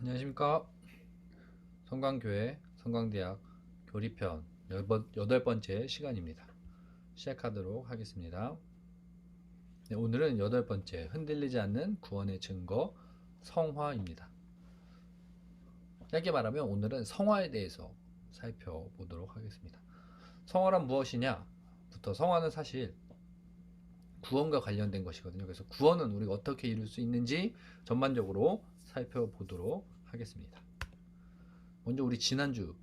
안녕하십니까. 성광교회 성광대학 교리편 여덟 번째 시간입니다. 시작하도록 하겠습니다. 네, 오늘은 여덟 번째 흔들리지 않는 구원의 증거 성화입니다. 짧게 말하면 오늘은 성화에 대해서 살펴보도록 하겠습니다. 성화란 무엇이냐 부터, 성화는 사실 구원과 관련된 것이거든요. 그래서 구원은 우리가 어떻게 이룰 수 있는지 전반적으로 살펴보도록 하겠습니다. 먼저 우리 지난주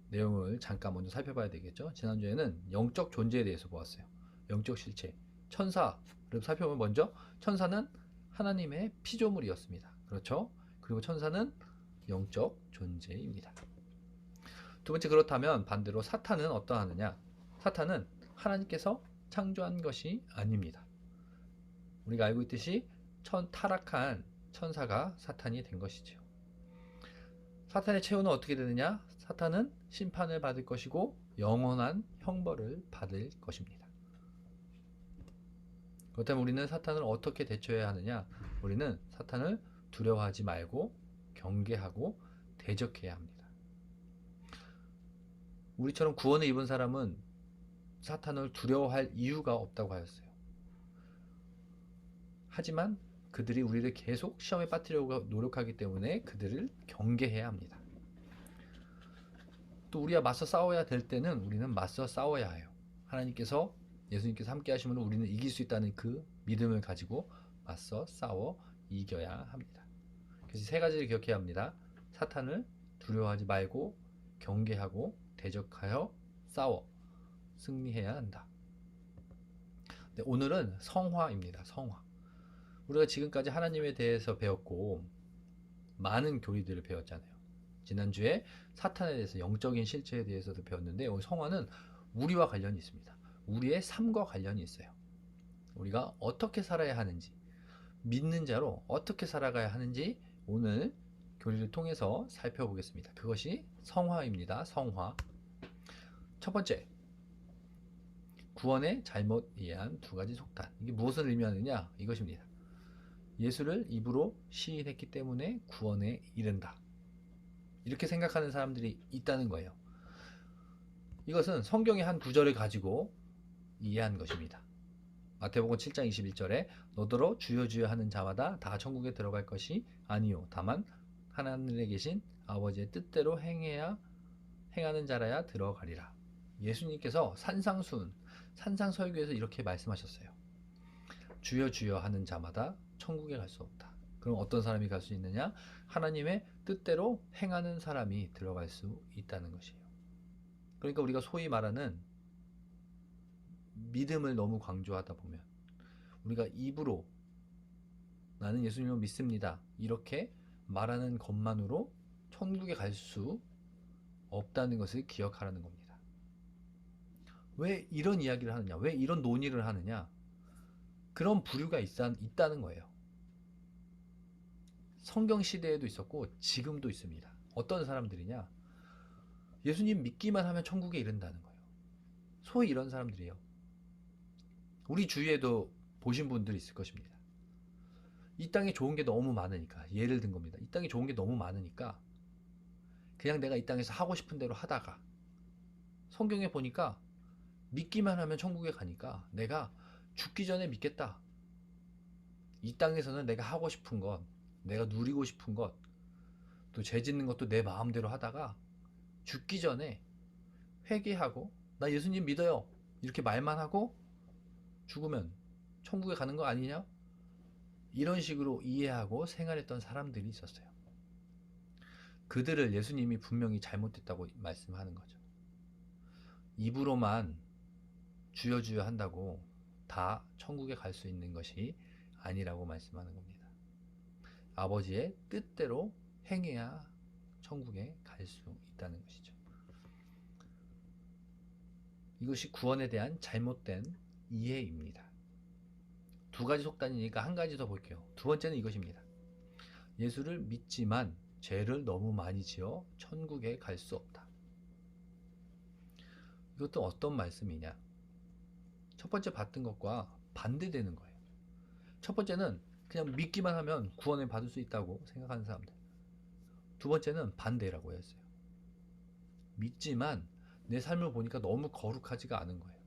내용을 잠깐 먼저 살펴봐야 되겠죠. 지난주에는 영적 존재에 대해서 보았어요. 영적 실체, 천사를 살펴보면, 먼저 천사는 하나님의 피조물이었습니다. 그렇죠? 그리고 천사는 영적 존재입니다. 두 번째, 그렇다면 반대로 사탄은 어떠하느냐? 사탄은 하나님께서 창조한 것이 아닙니다. 우리가 알고 있듯이 타락한 천사가 사탄이 된 것이죠. 사탄의 최후는 어떻게 되느냐? 사탄은 심판을 받을 것이고 영원한 형벌을 받을 것입니다. 그렇다면 우리는 사탄을 어떻게 대처해야 하느냐? 우리는 사탄을 두려워하지 말고 경계하고 대적해야 합니다. 우리처럼 구원을 입은 사람은 사탄을 두려워할 이유가 없다고 하였어요. 하지만 그들이 우리를 계속 시험에 빠뜨리려고 노력하기 때문에 그들을 경계해야 합니다. 또 우리가 맞서 싸워야 될 때는 우리는 맞서 싸워야 해요. 하나님께서, 예수님께서 함께 하시면 우리는 이길 수 있다는 그 믿음을 가지고 맞서 싸워 이겨야 합니다. 그래서 세 가지를 기억해야 합니다. 사탄을 두려워하지 말고 경계하고 대적하여 싸워 승리해야 한다. 네, 오늘은 성화입니다. 성화. 우리가 지금까지 하나님에 대해서 배웠고 많은 교리들을 배웠잖아요. 지난주에 사탄에 대해서, 영적인 실체에 대해서도 배웠는데, 오늘 성화는 우리와 관련이 있습니다. 우리의 삶과 관련이 있어요. 우리가 어떻게 살아야 하는지, 믿는 자로 어떻게 살아가야 하는지 오늘 교리를 통해서 살펴보겠습니다. 그것이 성화입니다. 성화. 첫 번째, 구원의 잘못 이해한 두 가지 속단. 이게 무엇을 의미하느냐? 이것입니다. 예수를 입으로 시인했기 때문에 구원에 이른다, 이렇게 생각하는 사람들이 있다는 거예요. 이것은 성경의 한 구절을 가지고 이해한 것입니다. 마태복음 7장 21절에 너더러 주여 주여 하는 자마다 다 천국에 들어갈 것이 아니요 다만 하늘에 계신 아버지의 뜻대로 행하는 자라야 들어가리라. 예수님께서 산상설교에서 이렇게 말씀하셨어요. 주여 주여 하는 자마다 천국에 갈 수 없다. 그럼 어떤 사람이 갈 수 있느냐? 하나님의 뜻대로 행하는 사람이 들어갈 수 있다는 것이에요. 그러니까 우리가 소위 말하는 믿음을 너무 강조하다 보면, 우리가 입으로 나는 예수님을 믿습니다, 이렇게 말하는 것만으로 천국에 갈 수 없다는 것을 기억하라는 겁니다. 왜 이런 이야기를 하느냐? 왜 이런 논의를 하느냐? 그런 부류가 있다는 거예요. 성경 시대에도 있었고 지금도 있습니다. 어떤 사람들이냐? 예수님 믿기만 하면 천국에 이른다는 거예요. 소위 이런 사람들이에요. 우리 주위에도 보신 분들이 있을 것입니다. 이 땅에 좋은 게 너무 많으니까, 예를 든 겁니다. 이 땅에 좋은 게 너무 많으니까 그냥 내가 이 땅에서 하고 싶은 대로 하다가 성경에 보니까 믿기만 하면 천국에 가니까 내가 죽기 전에 믿겠다. 이 땅에서는 내가 하고 싶은 것, 내가 누리고 싶은 것, 또 죄 짓는 것도 내 마음대로 하다가 죽기 전에 회개하고 나 예수님 믿어요, 이렇게 말만 하고 죽으면 천국에 가는 거 아니냐? 이런 식으로 이해하고 생활했던 사람들이 있었어요. 그들을 예수님이 분명히 잘못됐다고 말씀하는 거죠. 입으로만 주여 주여 한다고 다 천국에 갈 수 있는 것이 아니라고 말씀하는 겁니다. 아버지의 뜻대로 행해야 천국에 갈 수 있다는 것이죠. 이것이 구원에 대한 잘못된 이해입니다. 두 가지 속단이니까 한 가지 더 볼게요. 두 번째는 이것입니다. 예수를 믿지만 죄를 너무 많이 지어 천국에 갈 수 없다. 이것도 어떤 말씀이냐? 첫 번째 봤던 것과 반대되는 거예요. 첫 번째는 그냥 믿기만 하면 구원을 받을 수 있다고 생각하는 사람들. 두 번째는 반대라고 했어요. 믿지만 내 삶을 보니까 너무 거룩하지가 않은 거예요.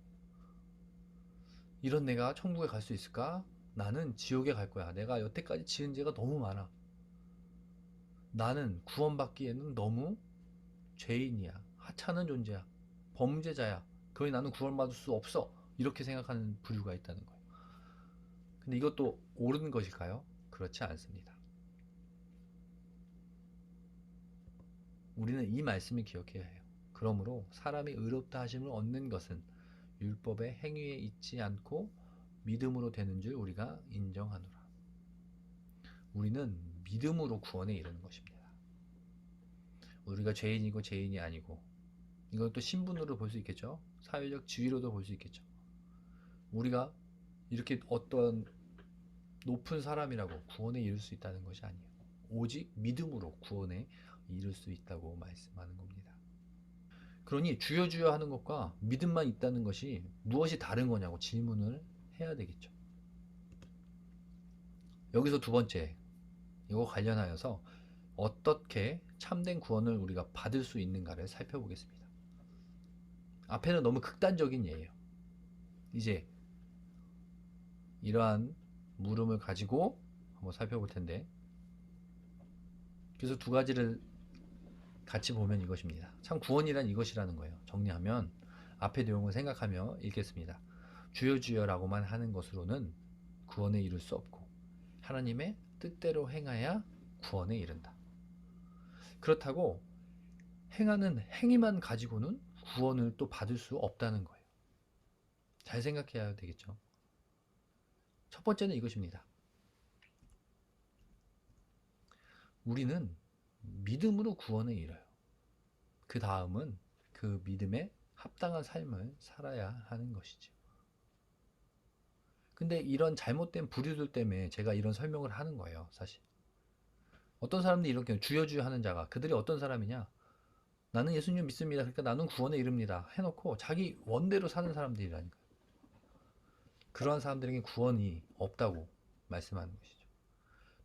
이런 내가 천국에 갈 수 있을까? 나는 지옥에 갈 거야. 내가 여태까지 지은 죄가 너무 많아. 나는 구원받기에는 너무 죄인이야. 하찮은 존재야. 범죄자야. 거의 나는 구원받을 수 없어. 이렇게 생각하는 부류가 있다는 거예요. 근데 이것도 옳은 것일까요? 그렇지 않습니다. 우리는 이 말씀을 기억해야 해요. 그러므로 사람이 의롭다 하심을 얻는 것은 율법의 행위에 있지 않고 믿음으로 되는 줄 우리가 인정하노라. 우리는 믿음으로 구원에 이르는 것입니다. 우리가 죄인이고 죄인이 아니고, 이건 또 신분으로 볼 수 있겠죠. 사회적 지위로도 볼 수 있겠죠. 우리가 이렇게 어떤 높은 사람이라고 구원에 이를 수 있다는 것이 아니에요. 오직 믿음으로 구원에 이룰 수 있다고 말씀하는 겁니다. 그러니 주여 주여 하는 것과 믿음만 있다는 것이 무엇이 다른 거냐고 질문을 해야 되겠죠. 여기서 두 번째, 이거 관련하여서 어떻게 참된 구원을 우리가 받을 수 있는가를 살펴보겠습니다. 앞에는 너무 극단적인 예예요. 이제 이러한 물음을 가지고 한번 살펴볼 텐데, 그래서 두 가지를 같이 보면 이것입니다. 참 구원이란 이것이라는 거예요. 정리하면 앞의 내용을 생각하며 읽겠습니다. 주여 주여라고만 하는 것으로는 구원에 이룰 수 없고 하나님의 뜻대로 행하야 구원에 이른다. 그렇다고 행하는 행위만 가지고는 구원을 또 받을 수 없다는 거예요. 잘 생각해야 되겠죠. 첫 번째는 이것입니다. 우리는 믿음으로 구원에 이뤄요. 그 다음은 그 믿음에 합당한 삶을 살아야 하는 것이죠. 근데 이런 잘못된 부류들 때문에 제가 이런 설명을 하는 거예요, 사실. 어떤 사람들이 이렇게 주여 주여 하는 자가, 그들이 어떤 사람이냐? 나는 예수님 믿습니다. 그러니까 나는 구원에 이릅니다. 해놓고 자기 원대로 사는 사람들이라니까요. 그러한 사람들에게 구원이 없다고 말씀하는 것이죠.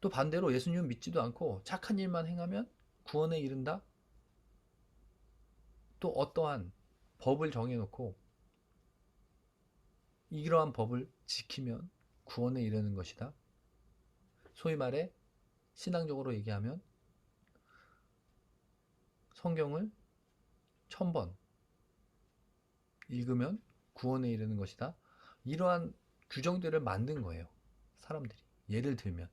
또 반대로 예수님 믿지도 않고 착한 일만 행하면 구원에 이른다? 또 어떠한 법을 정해놓고 이러한 법을 지키면 구원에 이르는 것이다. 소위 말해 신앙적으로 얘기하면 성경을 1000번 읽으면 구원에 이르는 것이다. 이러한 규정들을 만든 거예요. 사람들이. 예를 들면.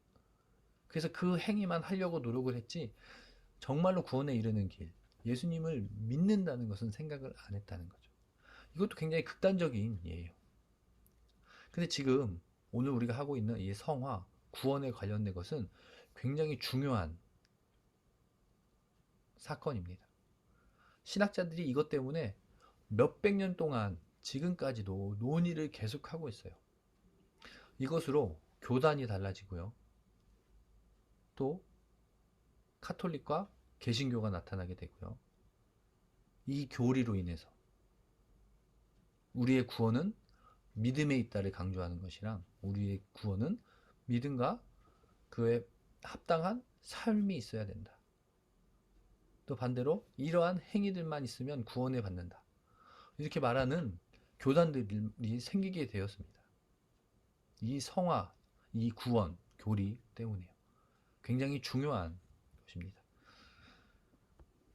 그래서 그 행위만 하려고 노력을 했지 정말로 구원에 이르는 길, 예수님을 믿는다는 것은 생각을 안 했다는 거죠. 이것도 굉장히 극단적인 예예요. 근데 지금 오늘 우리가 하고 있는 이 성화, 구원에 관련된 것은 굉장히 중요한 사건입니다. 신학자들이 이것 때문에 몇백 년 동안 지금까지도 논의를 계속하고 있어요. 이것으로 교단이 달라지고요. 또 카톨릭과 개신교가 나타나게 되고요. 이 교리로 인해서 우리의 구원은 믿음에 있다를 강조하는 것이랑 우리의 구원은 믿음과 그에 합당한 삶이 있어야 된다. 또 반대로 이러한 행위들만 있으면 구원을 받는다. 이렇게 말하는 교단들이 생기게 되었습니다. 이 성화, 이 구원, 교리 때문에요. 굉장히 중요한 것입니다.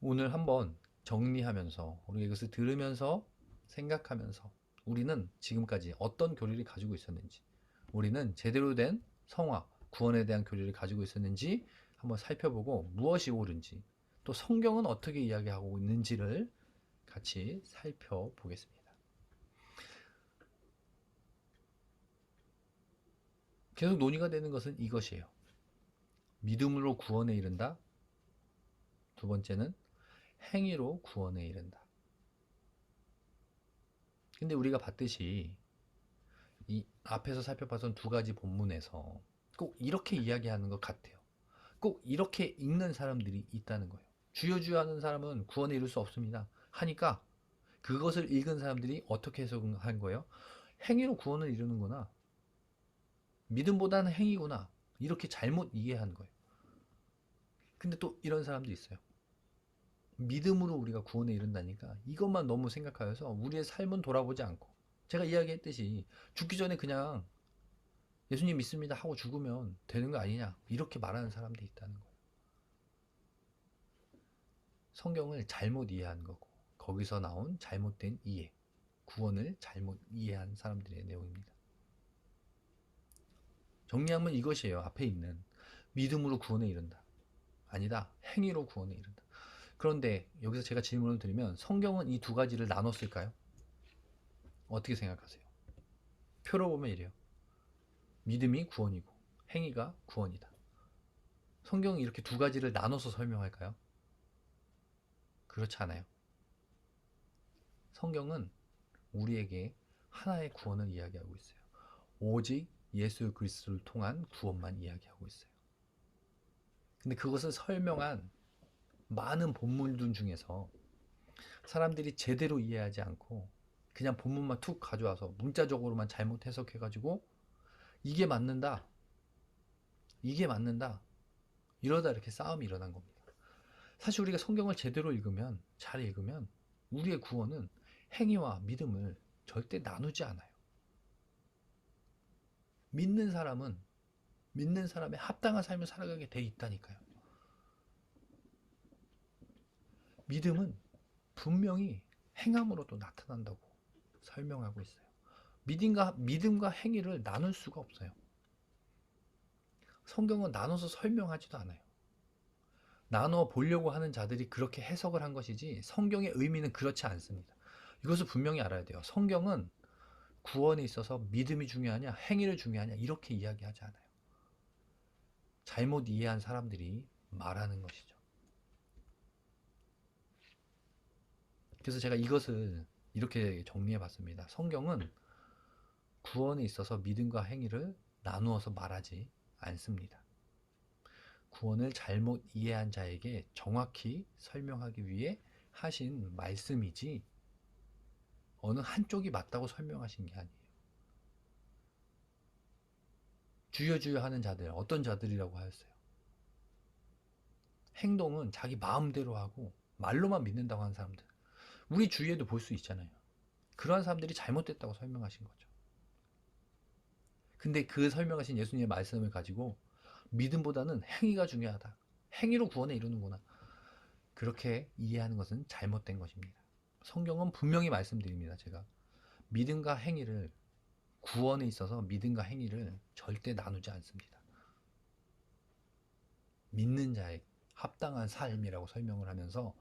오늘 한번 정리하면서 우리가 이것을 들으면서 생각하면서 우리는 지금까지 어떤 교리를 가지고 있었는지, 우리는 제대로 된 성화, 구원에 대한 교리를 가지고 있었는지 한번 살펴보고 무엇이 옳은지, 또 성경은 어떻게 이야기하고 있는지를 같이 살펴보겠습니다. 계속 논의가 되는 것은 이것이에요. 믿음으로 구원에 이른다. 두 번째는 행위로 구원에 이른다. 근데 우리가 봤듯이 이 앞에서 살펴봤던 두 가지 본문에서 꼭 이렇게 이야기하는 것 같아요. 꼭 이렇게 읽는 사람들이 있다는 거예요. 주여 주여 하는 사람은 구원에 이룰 수 없습니다. 하니까 그것을 읽은 사람들이 어떻게 해석한 거예요? 행위로 구원을 이루는구나. 믿음보다는 행위구나. 이렇게 잘못 이해한 거예요. 근데 또 이런 사람도 있어요. 믿음으로 우리가 구원에 이른다니까 이것만 너무 생각하여서 우리의 삶은 돌아보지 않고, 제가 이야기했듯이 죽기 전에 그냥 예수님 믿습니다 하고 죽으면 되는 거 아니냐 이렇게 말하는 사람도 있다는 거예요. 성경을 잘못 이해한 거고 거기서 나온 잘못된 이해, 구원을 잘못 이해한 사람들의 내용입니다. 정리하면 이것이에요. 앞에 있는 믿음으로 구원에 이른다. 아니다. 행위로 구원에 이른다. 그런데 여기서 제가 질문을 드리면 성경은 이 두 가지를 나눴을까요? 어떻게 생각하세요? 표로 보면 이래요. 믿음이 구원이고 행위가 구원이다. 성경이 이렇게 두 가지를 나눠서 설명할까요? 그렇지 않아요. 성경은 우리에게 하나의 구원을 이야기하고 있어요. 오직 예수 그리스도를 통한 구원만 이야기하고 있어요. 근데 그것을 설명한 많은 본문들 중에서 사람들이 제대로 이해하지 않고 그냥 본문만 툭 가져와서 문자적으로만 잘못 해석해가지고 이게 맞는다, 이게 맞는다, 이러다 이렇게 싸움이 일어난 겁니다. 사실 우리가 성경을 제대로 읽으면, 잘 읽으면 우리의 구원은 행위와 믿음을 절대 나누지 않아요. 믿는 사람은 믿는 사람의 합당한 삶을 살아가게 돼 있다니까요. 믿음은 분명히 행함으로도 나타난다고 설명하고 있어요. 믿음과 행위를 나눌 수가 없어요. 성경은 나눠서 설명하지도 않아요. 나눠 보려고 하는 자들이 그렇게 해석을 한 것이지 성경의 의미는 그렇지 않습니다. 이것을 분명히 알아야 돼요. 성경은 구원에 있어서 믿음이 중요하냐 행위를 중요하냐 이렇게 이야기하지 않아요. 잘못 이해한 사람들이 말하는 것이죠. 그래서 제가 이것을 이렇게 정리해 봤습니다. 성경은 구원에 있어서 믿음과 행위를 나누어서 말하지 않습니다. 구원을 잘못 이해한 자에게 정확히 설명하기 위해 하신 말씀이지 어느 한쪽이 맞다고 설명하신 게 아니에요. 주여 주여 하는 자들, 어떤 자들이라고 하였어요? 행동은 자기 마음대로 하고 말로만 믿는다고 하는 사람들. 우리 주위에도 볼 수 있잖아요. 그러한 사람들이 잘못됐다고 설명하신 거죠. 근데 그 설명하신 예수님의 말씀을 가지고 믿음보다는 행위가 중요하다. 행위로 구원에 이르는구나. 그렇게 이해하는 것은 잘못된 것입니다. 성경은 분명히 말씀드립니다. 제가 믿음과 행위를, 구원에 있어서 믿음과 행위를 절대 나누지 않습니다. 믿는 자의 합당한 삶이라고 설명을 하면서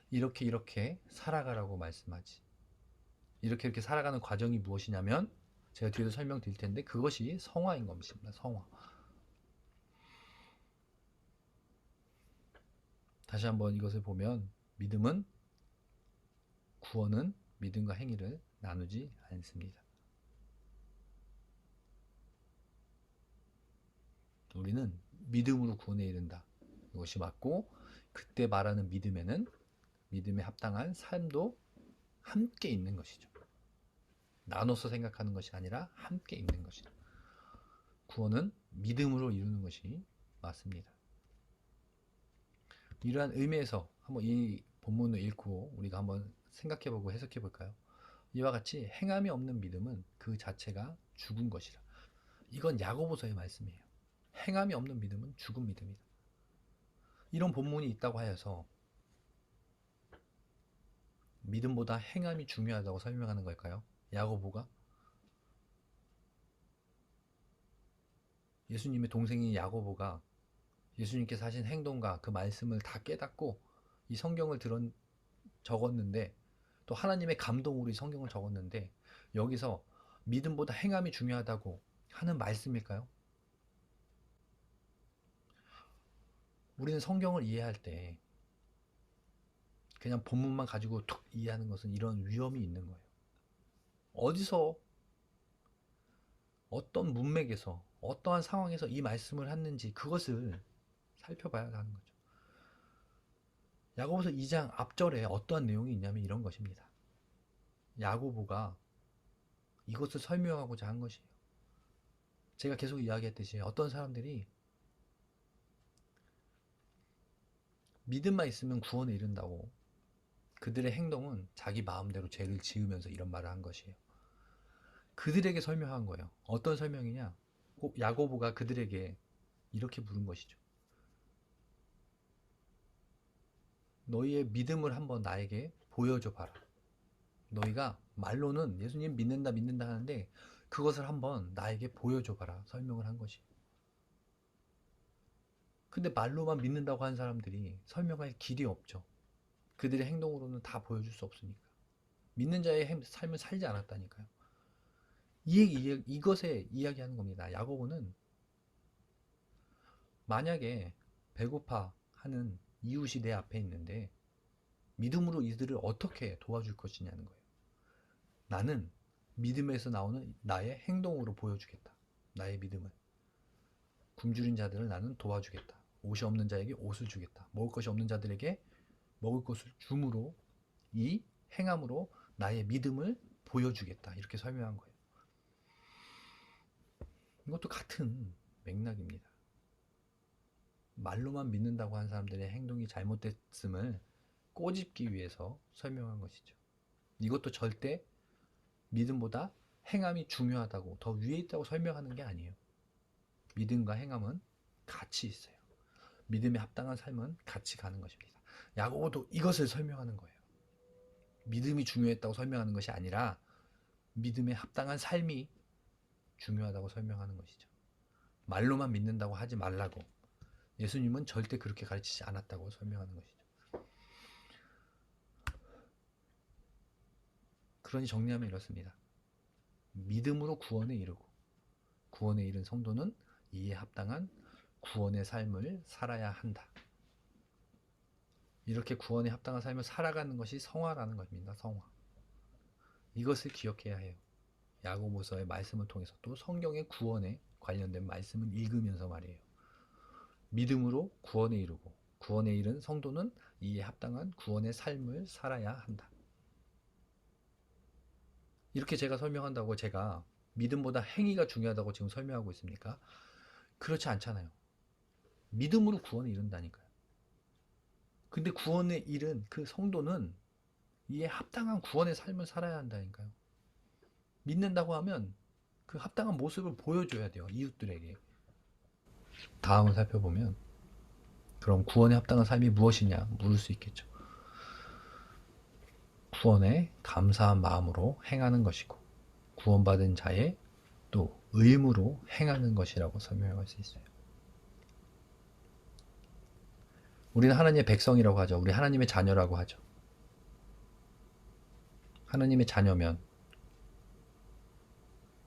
이렇게 살아가라고 말씀하지. 이렇게 살아가는 과정이 무엇이냐면 제가 뒤에서 설명드릴 텐데 그것이 성화인 것입니다. 성화. 다시 한번 이것을 보면 믿음은, 구원은 믿음과 행위를 나누지 않습니다. 우리는 믿음으로 구원에 이른다. 이것이 맞고 그때 말하는 믿음에는 믿음에 합당한 삶도 함께 있는 것이죠. 나눠서 생각하는 것이 아니라 함께 있는 것이다. 구원은 믿음으로 이루는 것이 맞습니다. 이러한 의미에서 한번 이 본문을 읽고 우리가 한번 생각해보고 해석해볼까요? 이와 같이 행함이 없는 믿음은 그 자체가 죽은 것이라. 이건 야고보서의 말씀이에요. 행함이 없는 믿음은 죽은 믿음이다. 이런 본문이 있다고 하여서 믿음보다 행함이 중요하다고 설명하는 걸까요? 야고보가? 예수님의 동생인 야고보가 예수님께서 하신 행동과 그 말씀을 다 깨닫고 이 성경을 적었는데, 또 하나님의 감동으로 이 성경을 적었는데 여기서 믿음보다 행함이 중요하다고 하는 말씀일까요? 우리는 성경을 이해할 때 그냥 본문만 가지고 툭 이해하는 것은 이런 위험이 있는 거예요. 어디서, 어떤 문맥에서, 어떠한 상황에서 이 말씀을 했는지 그것을 살펴봐야 하는 거죠. 야고보서 2장 앞절에 어떠한 내용이 있냐면 이런 것입니다. 야고보가 이것을 설명하고자 한 것이에요. 제가 계속 이야기했듯이 어떤 사람들이 믿음만 있으면 구원에 이른다고 그들의 행동은 자기 마음대로 죄를 지으면서 이런 말을 한 것이에요. 그들에게 설명한 거예요. 어떤 설명이냐? 야고보가 그들에게 이렇게 물은 것이죠. 너희의 믿음을 한번 나에게 보여줘 봐라. 너희가 말로는 예수님 믿는다 하는데 그것을 한번 나에게 보여줘 봐라. 설명을 한 것이. 근데 말로만 믿는다고 하는 사람들이 설명할 길이 없죠. 그들의 행동으로는 다 보여줄 수 없으니까. 믿는 자의 삶을 살지 않았다니까요. 이것에 이야기하는 겁니다. 야고보는 만약에 배고파 하는 이웃이 내 앞에 있는데 믿음으로 이들을 어떻게 도와줄 것이냐는 거예요. 나는 믿음에서 나오는 나의 행동으로 보여주겠다. 나의 믿음을. 굶주린 자들을 나는 도와주겠다. 옷이 없는 자에게 옷을 주겠다. 먹을 것이 없는 자들에게 먹을 것을 줌으로 이 행함으로 나의 믿음을 보여주겠다. 이렇게 설명한 거예요. 이것도 같은 맥락입니다. 말로만 믿는다고 한 사람들의 행동이 잘못됐음을 꼬집기 위해서 설명한 것이죠. 이것도 절대 믿음보다 행함이 중요하다고 더 위에 있다고 설명하는 게 아니에요. 믿음과 행함은 같이 있어요. 믿음에 합당한 삶은 같이 가는 것입니다. 야고보도 이것을 설명하는 거예요. 믿음이 중요했다고 설명하는 것이 아니라 믿음에 합당한 삶이 중요하다고 설명하는 것이죠. 말로만 믿는다고 하지 말라고. 예수님은 절대 그렇게 가르치지 않았다고 설명하는 것이죠. 그러니 정리하면 이렇습니다. 믿음으로 구원에 이르고 구원에 이른 성도는 이에 합당한 구원의 삶을 살아야 한다. 이렇게 구원에 합당한 삶을 살아가는 것이 성화라는 것입니다. 성화. 이것을 기억해야 해요. 야고보서의 말씀을 통해서 또 성경의 구원에 관련된 말씀을 읽으면서 말이에요. 믿음으로 구원에 이르고 구원에 이른 성도는 이에 합당한 구원의 삶을 살아야 한다. 이렇게 제가 설명한다고 제가 믿음보다 행위가 중요하다고 지금 설명하고 있습니까? 그렇지 않잖아요. 믿음으로 구원에 이른다니까요. 근데 구원에 이른 그 성도는 이에 합당한 구원의 삶을 살아야 한다니까요. 믿는다고 하면 그 합당한 모습을 보여줘야 돼요. 이웃들에게. 다음을 살펴보면 그럼 구원에 합당한 삶이 무엇이냐 물을 수 있겠죠. 구원에 감사한 마음으로 행하는 것이고 구원받은 자의 또 의무로 행하는 것이라고 설명할 수 있어요. 우리는 하나님의 백성이라고 하죠. 우리 하나님의 자녀라고 하죠. 하나님의 자녀면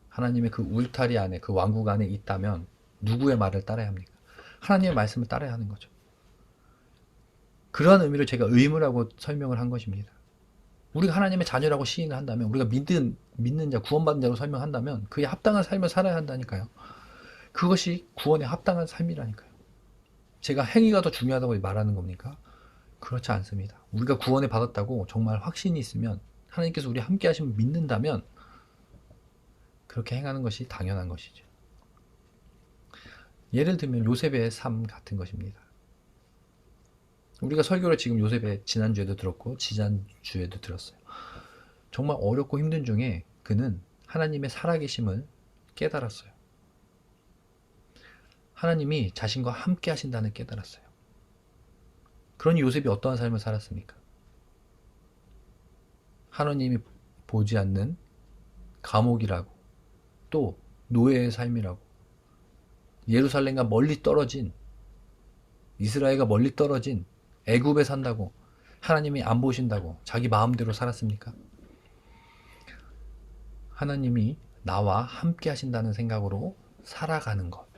하나님의 그 울타리 안에 그 왕국 안에 있다면 누구의 말을 따라야 합니까? 하나님의 말씀을 따라야 하는 거죠. 그러한 의미로 제가 의무라고 설명을 한 것입니다. 우리가 하나님의 자녀라고 시인을 한다면 우리가 믿는 자, 구원받은 자로 설명한다면 그에 합당한 삶을 살아야 한다니까요. 그것이 구원에 합당한 삶이라니까요. 제가 행위가 더 중요하다고 말하는 겁니까? 그렇지 않습니다. 우리가 구원을 받았다고 정말 확신이 있으면 하나님께서 우리 함께 하시면 믿는다면 그렇게 행하는 것이 당연한 것이죠. 예를 들면 요셉의 삶 같은 것입니다. 우리가 설교를 지금 요셉의 지난주에도 들었고 지난주에도 들었어요. 정말 어렵고 힘든 중에 그는 하나님의 살아계심을 깨달았어요. 하나님이 자신과 함께 하신다는 깨달았어요. 그러니 요셉이 어떠한 삶을 살았습니까? 하나님이 보지 않는 감옥이라고 또 노예의 삶이라고 예루살렘과 멀리 떨어진 이스라엘과 멀리 떨어진 애굽에 산다고 하나님이 안 보신다고 자기 마음대로 살았습니까? 하나님이 나와 함께 하신다는 생각으로 살아가는 것.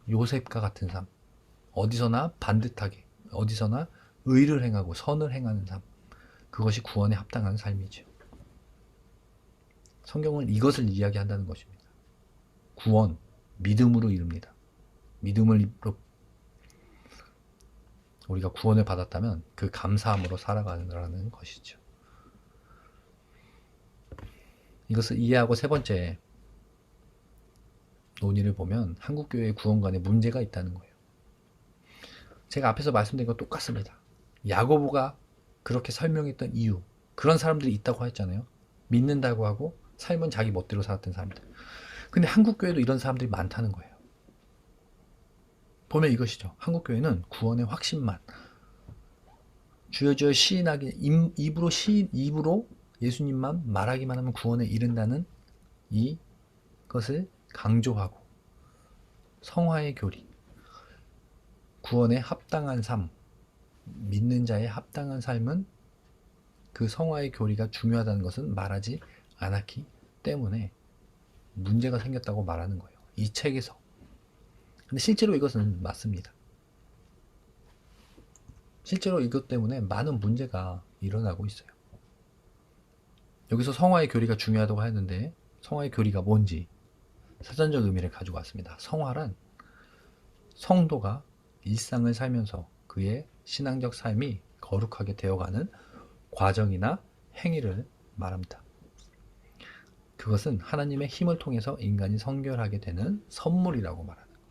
요셉과 같은 삶. 어디서나 반듯하게 어디서나 의를 행하고 선을 행하는 삶. 그것이 구원에 합당한 삶이죠. 성경은 이것을 이야기한다는 것입니다. 구원, 믿음으로 이룹니다. 믿음으로 우리가 구원을 받았다면 그 감사함으로 살아가는 것이죠. 이것을 이해하고 세 번째 논의를 보면 한국교회의 구원관에 문제가 있다는 거예요. 제가 앞에서 말씀드린 것 똑같습니다. 야고보가 그렇게 설명했던 이유, 그런 사람들이 있다고 했잖아요. 믿는다고 하고 삶은 자기 멋대로 살았던 사람들. 근데 한국교회도 이런 사람들이 많다는 거예요. 보면 이것이죠. 한국교회는 구원의 확신만, 주여 주여 시인하기, 입으로 예수님만 말하기만 하면 구원에 이른다는 이것을 강조하고, 성화의 교리, 구원에 합당한 삶, 믿는 자의 합당한 삶은 그 성화의 교리가 중요하다는 것은 말하지 않았기 때문에 문제가 생겼다고 말하는 거예요. 이 책에서. 근데 실제로 이것은 맞습니다. 실제로 이것 때문에 많은 문제가 일어나고 있어요. 여기서 성화의 교리가 중요하다고 했는데 성화의 교리가 뭔지 사전적 의미를 가지고 왔습니다. 성화란 성도가 일상을 살면서 그의 신앙적 삶이 거룩하게 되어가는 과정이나 행위를 말합니다. 그것은 하나님의 힘을 통해서 인간이 성결하게 되는 선물이라고 말하는 거예요.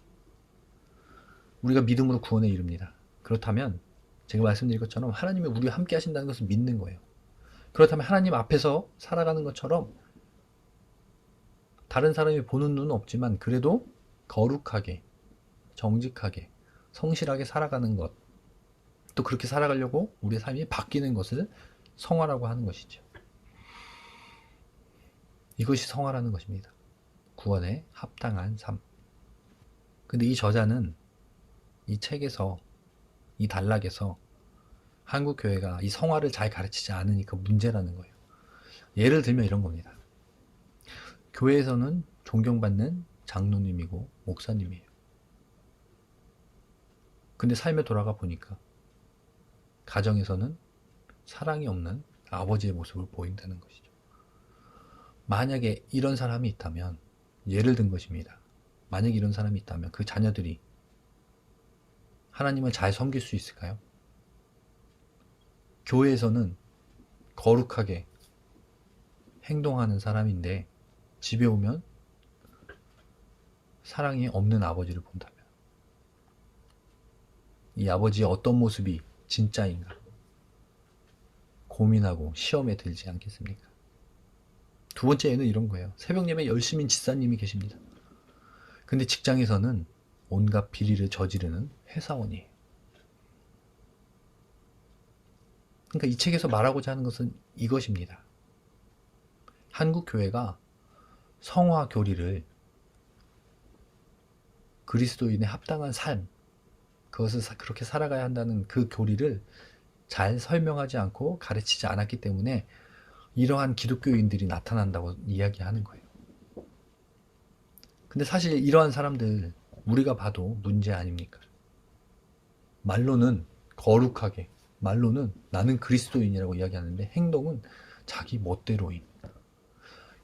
우리가 믿음으로 구원에 이릅니다. 그렇다면 제가 말씀드린 것처럼 하나님이 우리와 함께 하신다는 것을 믿는 거예요. 그렇다면 하나님 앞에서 살아가는 것처럼 다른 사람이 보는 눈은 없지만 그래도 거룩하게, 정직하게, 성실하게 살아가는 것, 또 그렇게 살아가려고 우리의 삶이 바뀌는 것을 성화라고 하는 것이죠. 이것이 성화라는 것입니다. 구원에 합당한 삶. 근데 이 저자는 이 책에서, 이 단락에서 한국 교회가 이 성화를 잘 가르치지 않으니까 문제라는 거예요. 예를 들면 이런 겁니다. 교회에서는 존경받는 장로님이고 목사님이에요. 근데 삶에 돌아가 보니까 가정에서는 사랑이 없는 아버지의 모습을 보인다는 것이죠. 만약에 이런 사람이 있다면, 예를 든 것입니다. 만약에 이런 사람이 있다면 그 자녀들이 하나님을 잘 섬길 수 있을까요? 교회에서는 거룩하게 행동하는 사람인데 집에 오면 사랑이 없는 아버지를 본다면 이 아버지의 어떤 모습이 진짜인가 고민하고 시험에 들지 않겠습니까? 두 번째는 이런 거예요. 새벽 예배 열심인 집사님이 계십니다. 근데 직장에서는 온갖 비리를 저지르는 회사원이에요. 그러니까 이 책에서 말하고자 하는 것은 이것입니다. 한국 교회가 성화 교리를 그리스도인의 합당한 삶, 그것을 그렇게 살아가야 한다는 그 교리를 잘 설명하지 않고 가르치지 않았기 때문에 이러한 기독교인들이 나타난다고 이야기하는 거예요. 근데 사실 이러한 사람들 우리가 봐도 문제 아닙니까? 말로는 거룩하게, 말로는 나는 그리스도인이라고 이야기하는데 행동은 자기 멋대로인.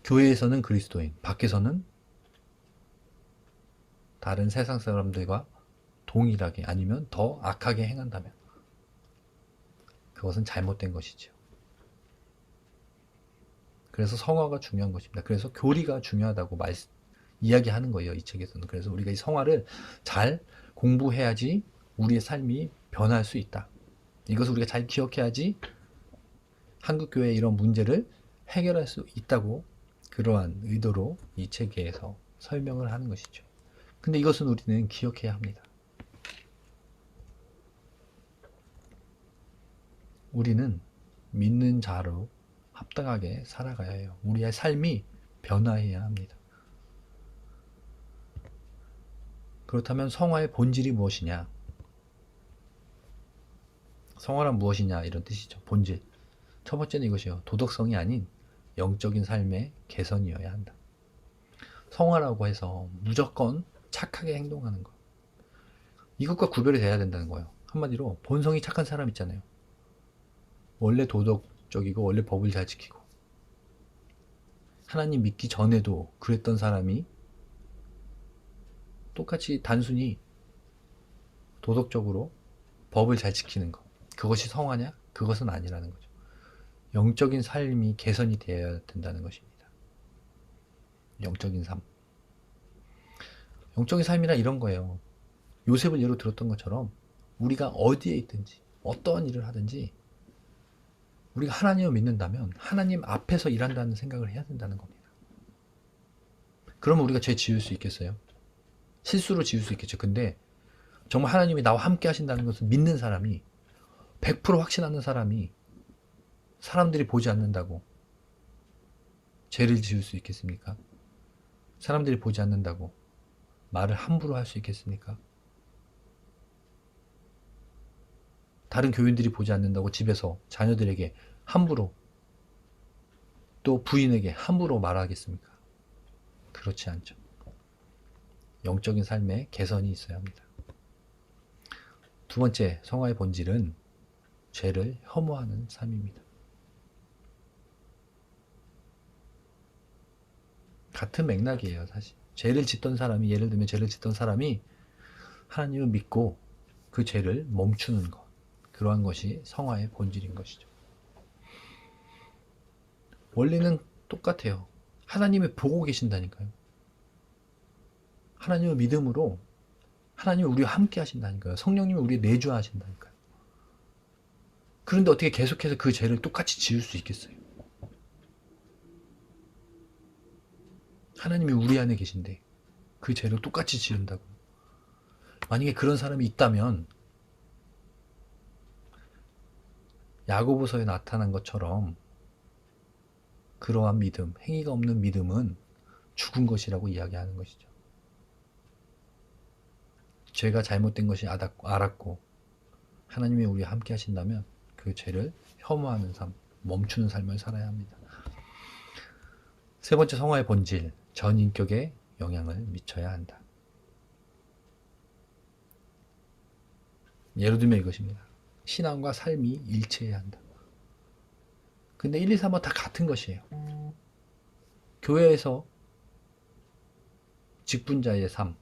교회에서는 그리스도인, 밖에서는 다른 세상 사람들과 동일하게 아니면 더 악하게 행한다면 그것은 잘못된 것이죠. 그래서 성화가 중요한 것입니다. 그래서 교리가 중요하다고 이야기하는 거예요. 이 책에서는. 그래서 우리가 이 성화를 잘 공부해야지 우리의 삶이 변할 수 있다. 이것을 우리가 잘 기억해야지 한국교회의 이런 문제를 해결할 수 있다고 그러한 의도로 이 책에서 설명을 하는 것이죠. 근데 이것은 우리는 기억해야 합니다. 우리는 믿는 자로 합당하게 살아가야 해요. 우리의 삶이 변화해야 합니다. 그렇다면 성화의 본질이 무엇이냐? 성화란 무엇이냐 이런 뜻이죠. 본질. 첫 번째는 이것이요. 도덕성이 아닌 영적인 삶의 개선이어야 한다. 성화라고 해서 무조건 착하게 행동하는 것. 이것과 구별이 돼야 된다는 거예요. 한마디로 본성이 착한 사람 있잖아요. 원래 도덕적이고 원래 법을 잘 지키고 하나님 믿기 전에도 그랬던 사람이 똑같이 단순히 도덕적으로 법을 잘 지키는 것. 그것이 성화냐? 그것은 아니라는 거죠. 영적인 삶이 개선이 되어야 된다는 것입니다. 영적인 삶. 영적인 삶이란 이런 거예요. 요셉을 예로 들었던 것처럼 우리가 어디에 있든지 어떠한 일을 하든지 우리가 하나님을 믿는다면 하나님 앞에서 일한다는 생각을 해야 된다는 겁니다. 그러면 우리가 죄 지을 수 있겠어요? 실수로 지을 수 있겠죠. 근데 정말 하나님이 나와 함께 하신다는 것을 믿는 사람이, 100% 확신하는 사람이 사람들이 보지 않는다고 죄를 지을 수 있겠습니까? 사람들이 보지 않는다고 말을 함부로 할 수 있겠습니까? 다른 교인들이 보지 않는다고 집에서 자녀들에게 함부로, 또 부인에게 함부로 말하겠습니까? 그렇지 않죠. 영적인 삶에 개선이 있어야 합니다. 두 번째, 성화의 본질은 죄를 혐오하는 삶입니다. 같은 맥락이에요, 사실. 죄를 짓던 사람이, 예를 들면 죄를 짓던 사람이 하나님을 믿고 그 죄를 멈추는 것, 그러한 것이 성화의 본질인 것이죠. 원리는 똑같아요. 하나님이 보고 계신다니까요. 하나님을 믿음으로 하나님이 우리와 함께 하신다니까요. 성령님이 우리 내주하신다니까요. 그런데 어떻게 계속해서 그 죄를 똑같이 지을 수 있겠어요? 하나님이 우리 안에 계신데 그 죄를 똑같이 지은다고. 만약에 그런 사람이 있다면 야고보서에 나타난 것처럼 그러한 믿음, 행위가 없는 믿음은 죽은 것이라고 이야기하는 것이죠. 죄가 잘못된 것이 알았고 하나님이 우리와 함께 하신다면 그 죄를 혐오하는 삶, 멈추는 삶을 살아야 합니다. 세 번째, 성화의 본질, 전인격에 영향을 미쳐야 한다. 예를 들면 이것입니다. 신앙과 삶이 일치해야 한다. 근데 1, 2, 3은 다 같은 것이에요. 교회에서 직분자의 삶,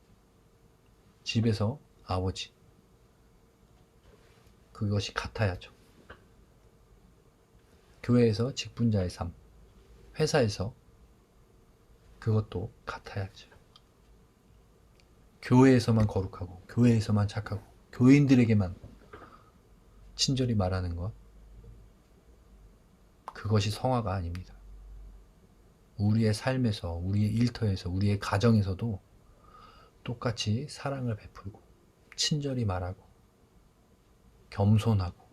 집에서 아버지, 그것이 같아야죠. 교회에서 직분자의 삶, 회사에서 그것도 같아야죠. 교회에서만 거룩하고 교회에서만 착하고 교인들에게만 친절히 말하는 것, 그것이 성화가 아닙니다. 우리의 삶에서, 우리의 일터에서, 우리의 가정에서도 똑같이 사랑을 베풀고 친절히 말하고 겸손하고,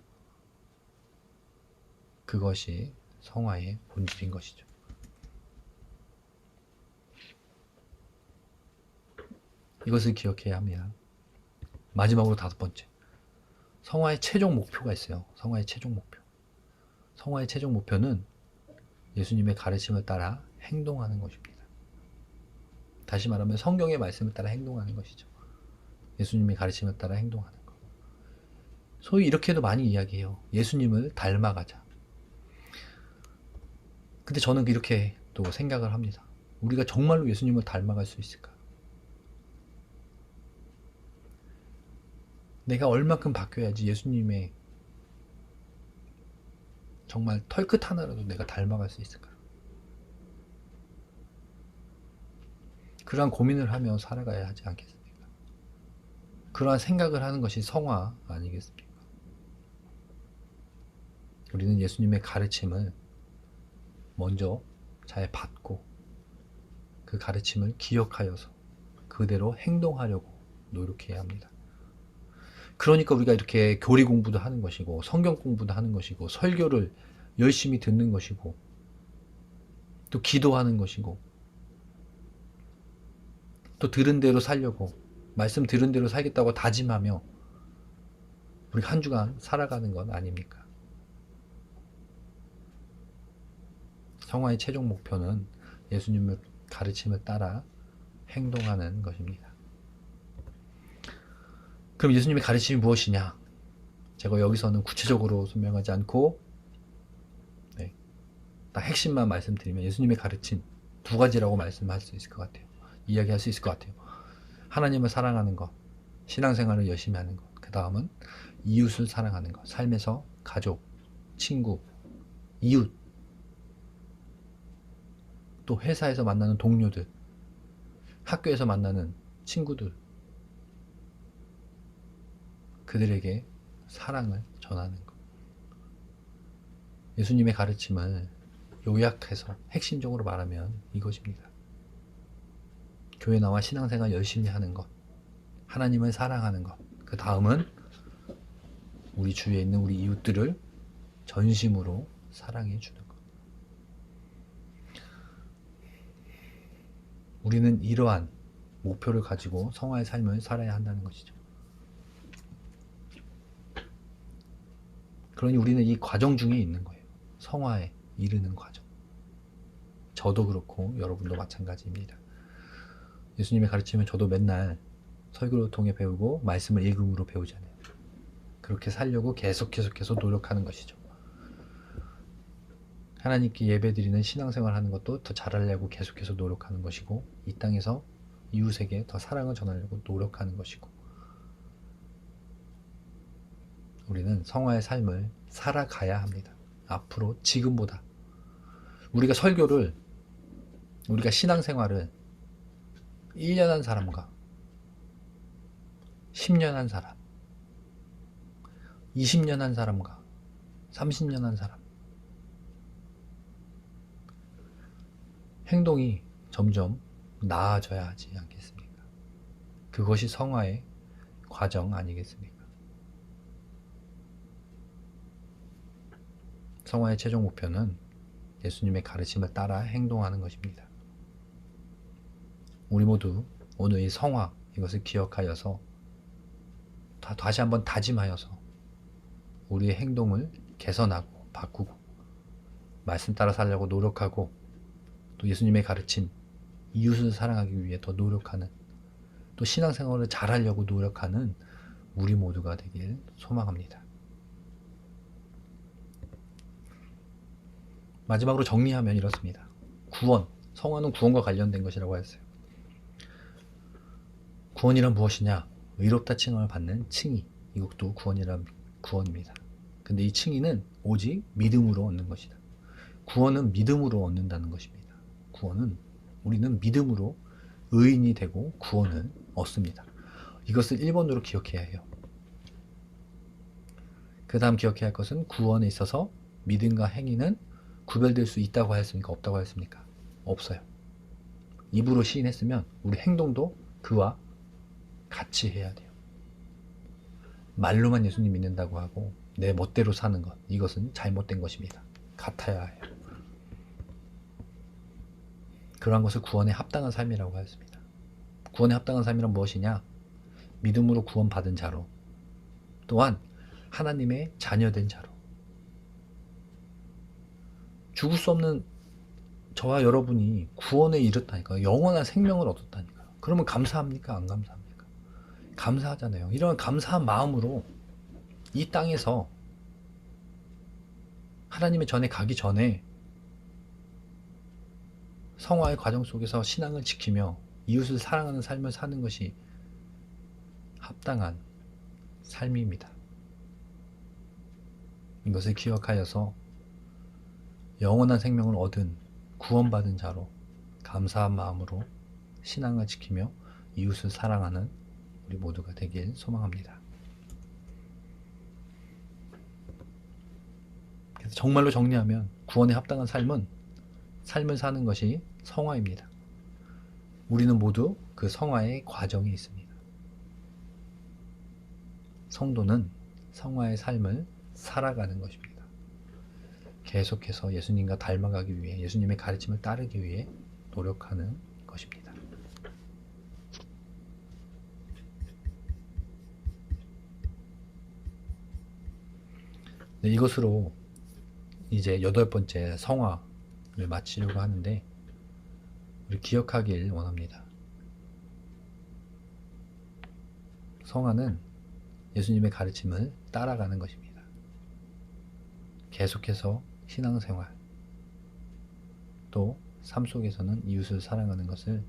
그것이 성화의 본질인 것이죠. 이것을 기억해야 합니다. 마지막으로 다섯 번째, 성화의 최종 목표가 있어요. 성화의 최종 목표. 성화의 최종 목표는 예수님의 가르침을 따라 행동하는 것입니다. 다시 말하면 성경의 말씀을 따라 행동하는 것이죠. 예수님의 가르침을 따라 행동하는 것. 소위 이렇게도 많이 이야기해요. 예수님을 닮아가자. 근데 저는 이렇게 또 생각을 합니다. 우리가 정말로 예수님을 닮아갈 수 있을까? 내가 얼만큼 바뀌어야지 예수님의 정말 털끝 하나라도 내가 닮아갈 수 있을까? 그러한 고민을 하며 살아가야 하지 않겠습니까? 그러한 생각을 하는 것이 성화 아니겠습니까? 우리는 예수님의 가르침을 먼저 잘 받고 그 가르침을 기억하여서 그대로 행동하려고 노력해야 합니다. 그러니까 우리가 이렇게 교리 공부도 하는 것이고 성경 공부도 하는 것이고 설교를 열심히 듣는 것이고 또 기도하는 것이고 또 들은 대로 살려고, 말씀 들은 대로 살겠다고 다짐하며 우리 한 주간 살아가는 건 아닙니까? 성화의 최종 목표는 예수님의 가르침을 따라 행동하는 것입니다. 그럼 예수님의 가르침이 무엇이냐? 제가 여기서는 구체적으로 설명하지 않고 딱 핵심만 말씀드리면 예수님의 가르침 두 가지라고 말씀할 수 있을 것 같아요. 이야기할 수 있을 것 같아요. 하나님을 사랑하는 것, 신앙생활을 열심히 하는 것, 그 다음은 이웃을 사랑하는 것, 삶에서 가족, 친구, 이웃, 또 회사에서 만나는 동료들, 학교에서 만나는 친구들, 그들에게 사랑을 전하는 것. 예수님의 가르침을 요약해서 핵심적으로 말하면 이것입니다. 교회 나와 신앙생활 열심히 하는 것, 하나님을 사랑하는 것, 그 다음은 우리 주위에 있는 우리 이웃들을 전심으로 사랑해 주는 것. 우리는 이러한 목표를 가지고 성화의 삶을 살아야 한다는 것이죠. 그러니 우리는 이 과정 중에 있는 거예요. 성화에 이르는 과정. 저도 그렇고 여러분도 마찬가지입니다. 예수님의 가르침은 저도 맨날 설교를 통해 배우고 말씀을 읽음으로 배우잖아요. 그렇게 살려고 계속해서 노력하는 것이죠. 하나님께 예배드리는 신앙생활 하는 것도 더 잘하려고 계속해서 노력하는 것이고, 이 땅에서 이웃에게 더 사랑을 전하려고 노력하는 것이고, 우리는 성화의 삶을 살아가야 합니다. 앞으로 지금보다 우리가 설교를, 우리가 신앙생활을 1년 한 사람과 10년 한 사람, 20년 한 사람과 30년 한 사람, 행동이 점점 나아져야 하지 않겠습니까? 그것이 성화의 과정 아니겠습니까? 성화의 최종 목표는 예수님의 가르침을 따라 행동하는 것입니다. 우리 모두 오늘 이 성화, 이것을 기억하여서 다시 한번 다짐하여서 우리의 행동을 개선하고 바꾸고 말씀 따라 살려고 노력하고, 또 예수님의 가르침, 이웃을 사랑하기 위해 더 노력하는, 또 신앙생활을 잘하려고 노력하는 우리 모두가 되길 소망합니다. 마지막으로 정리하면 이렇습니다. 구원, 성화는 구원과 관련된 것이라고 했어요. 구원이란 무엇이냐? 의롭다 칭함을 받는 칭의, 이것도 구원입니다. 근데 이 칭의는 오직 믿음으로 얻는 것이다. 구원은 믿음으로 얻는다는 것입니다. 우리는 믿음으로 의인이 되고 구원을 얻습니다. 이것을 1번으로 기억해야 해요. 그 다음 기억해야 할 것은, 구원에 있어서 믿음과 행위는 구별될 수 있다고 하였습니까? 없다고 하였습니까? 없어요. 입으로 시인했으면 우리 행동도 그와 같이 해야 돼요. 말로만 예수님 믿는다고 하고 내 멋대로 사는 것, 이것은 잘못된 것입니다. 같아야 해요. 그러한 것을 구원에 합당한 삶이라고 하였습니다. 구원에 합당한 삶이란 무엇이냐? 믿음으로 구원받은 자로, 또한 하나님의 자녀된 자로, 죽을 수 없는 저와 여러분이 구원에 이르다니까요. 영원한 생명을 얻었다니까요. 그러면 감사합니까? 안 감사합니까? 감사하잖아요. 이런 감사한 마음으로 이 땅에서 하나님의 전에 가기 전에 성화의 과정 속에서 신앙을 지키며 이웃을 사랑하는 삶을 사는 것이 합당한 삶입니다. 이것을 기억하여서 영원한 생명을 얻은 구원받은 자로 감사한 마음으로 신앙을 지키며 이웃을 사랑하는 우리 모두가 되길 소망합니다. 그래서 정말로 정리하면 구원에 합당한 삶을 사는 것이 성화입니다. 우리는 모두 그 성화의 과정에 있습니다. 성도는 성화의 삶을 살아가는 것입니다. 계속해서 예수님과 닮아가기 위해, 예수님의 가르침을 따르기 위해 노력하는 것입니다. 네, 이것으로 이제 8번째 성화를 마치려고 하는데, 우리 기억하길 원합니다. 성화는 예수님의 가르침을 따라가는 것입니다. 계속해서 신앙생활, 또 삶 속에서는 이웃을 사랑하는 것을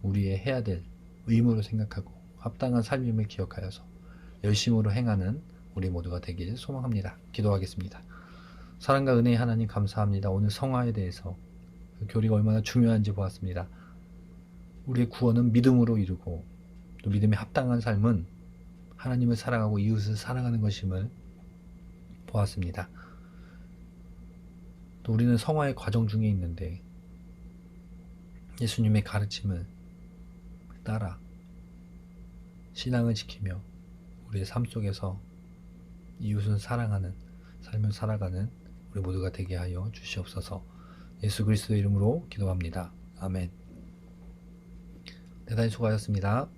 우리의 해야 될 의무로 생각하고 합당한 삶임을 기억하여서 열심으로 행하는 우리 모두가 되길 소망합니다. 기도하겠습니다. 사랑과 은혜의 하나님, 감사합니다. 오늘 성화에 대해서 그 교리가 얼마나 중요한지 보았습니다. 우리의 구원은 믿음으로 이루고, 또 믿음에 합당한 삶은 하나님을 사랑하고 이웃을 사랑하는 것임을 보았습니다. 또 우리는 성화의 과정 중에 있는데 예수님의 가르침을 따라 신앙을 지키며 우리의 삶 속에서 이웃을 사랑하는 삶을 살아가는 우리 모두가 되게 하여 주시옵소서. 예수 그리스도의 이름으로 기도합니다. 아멘. 대단히 수고하셨습니다.